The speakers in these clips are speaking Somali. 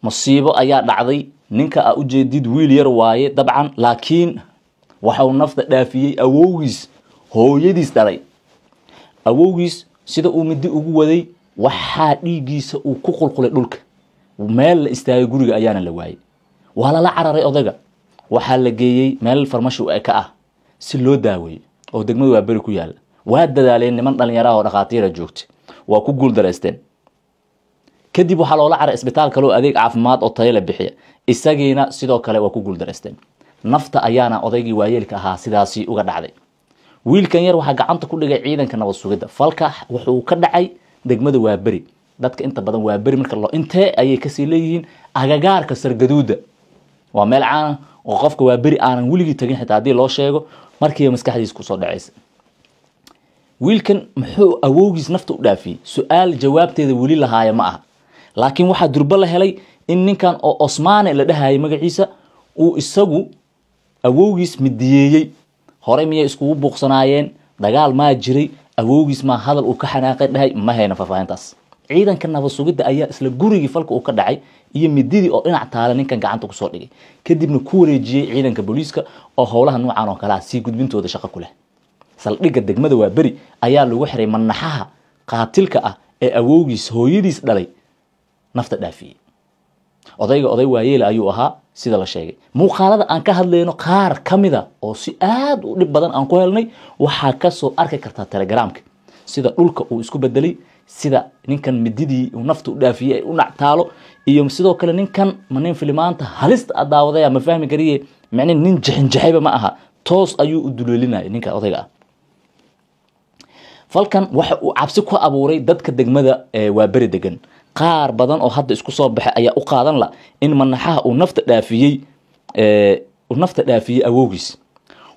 مصيبة أيا دعضي نينكا أوجديد ويلير واي طبعا لكن waxau nafta dhaafiyay awowgiis hooyadiis dhalay awowgiis sida uu midi ugu waday waxa dhiigiisa uu ku qulqulay dhulka meel la istaagay guriga ayaana la waayay wala la cararay odaga waxa la geeyay meel farmasho ay ka ah si loo daaweeyo oo degmadu waa bari ku yaal waa dadaaleen niman dhalinyaro oo dhaqaatiir joogtay waa ku guul dareysteen kadib waxa loo la caray isbitaalka loo adeeg caafimaad oo tayo la bixiya isagiina sidoo kale waa ku guul dareysteen nafta ayaana odaygii waayeelka ahaa sidaasi uga dhacday wiilkan yar waxa gacanta ku dhigay ciidanka nabad sugidda falka wuxuu ka dhacay degmada waa bari dadka inta badan waa bari marka loo intee ayay ka sii leeyihiin agagaarka sargaduuda waa meel caan oo qofka waa bari aanan wiliga tagin xitaa hadii loo sheego markii maskaxdiisa ku soo dhacaysa wiilkan muxuu awowgiis nafta u dhaafiyay su'aal jawaabteeda wili lahaaya ma aha laakiin waxa durba la helay in ninkan oo Osmaane la dhahay magaciisa uu isagu awowgiis midiyay hore miyay isku buuqsanaayeen dagaal ma jiray awowgiis ma hadal uu ka xanaaqay dhahay ma hayna faafahintaas ciidanka nabad sugidda ayaa isla gurigii falka uu ka dhacay iyo mididii oo dhinac taala ninkan gacanta ku soo dhigay kadibna ku wareejiyay ciidanka booliiska oo howlaha noocan oo kala si gudbintooda shaqo ku leh saldhigga degmada waa bari ayaa lagu xiray manaxaha qaatilka ah ee awowgiis hooyadiis dhalay nafta dhaafiyay odayga oday waayeel ayuu ahaa sida la sheegay muuqaalada aan ka hadlayno qaar kamida oo si aad u dhib badan aan ku helnay waxa ka soo arki kartaa telegramka sida dhulka uu isku bedelay sida ninkan mididii uu nafta u dhaafiyay u nactaalo iyo sidoo kale ninkan manin filmaanta halista daawadaya ma fahmi kariye macna nin jaxinjaxayba ma aha toos ayuu u duleelinay ninka odayga ah falkan waxa uu cabsi ku abuuray dadka degmada waa bari degan qaar badan oo hadda isku soo baxay ayaa u qaadan la in manaxaha uu nafta dhaafiyay awowgiis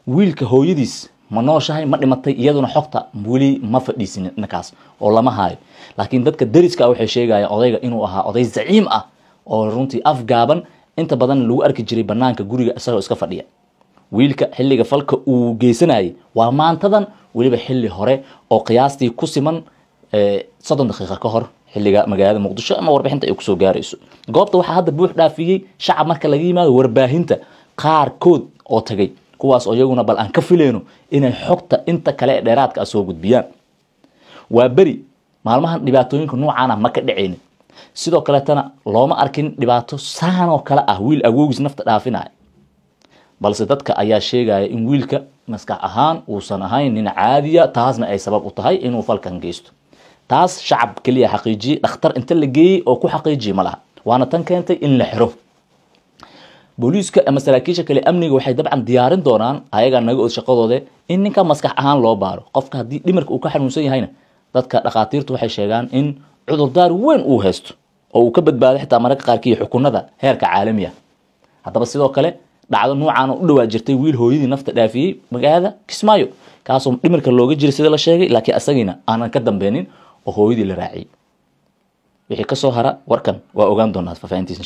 wiilka hooyadiis ma nooshahay ma dhimatay iyaduna xogta wali ma fadhiisin nakaas oo lama haayo laakiin dadka dariska waxay sheegayaan odayga inuu ahaa oday zaciim ah oo runtii afgaaban inta badan lagu arki jiray banaanka guriga isagoo iska fadhiya wiilka xilliga falka uu geysanayay waa maantadan waliba xilli hore oo qiyaastii ku siman 30 daqiiqo ka hor xilliga magaalada Muqdisho ama warbixinta ay ku soo gaarayso goobta waxa hadda buux dhaafiyay shacab marka laga yimaado warbaahinta qaar kood oo tagay kuwaas oo iyaguna bal aan ka fileeno inay xogta inta kale ee dheeraadka soo gudbiyaan waa bari maalmahan dhibaatooyinka noocan ah ma ka dhaceen sidoo kale tana looma arkin dhibaato saan oo kale ah wiil awowgiis nafta dhaafinay balse dadka ayaa sheegaya in wiilka maskax ahaan uusan ahayn nin caadiya taasna ay sabab u tahay inuu falkan geysto taas shacab kaliya xaqiijiye dhakhtar inta la geeyay oo ku xaqiijiye malaha waana tan keentay in la xiro booliiska ama saraakiisha kale amniga waxay dabcan diyaarin doonaan ayaga naga oo shaqadooda in ninka maskax ahaan loo baaro qofka hadii dhimirka uu ka xanuunsan yahayna dadka dhaqaatiirtu waxay sheegaan in cudurdaar weyn uu haysto oo uu ka badbaado xitaa mararka qaarkii xukunada heerka caalamiga hadaba sidoo kale dhacdo noocan u dhawaa jirtay wiil hooyadii nafta dhaafiyay magaalada Kismaayo kaasoo dhimirka looga jiray sida la sheegay laakiin asagina aanan ka dambeeynin oo hooyadii la raaciyay wixii ka soo hara warkan waa ogaan doonaa faafayntiisa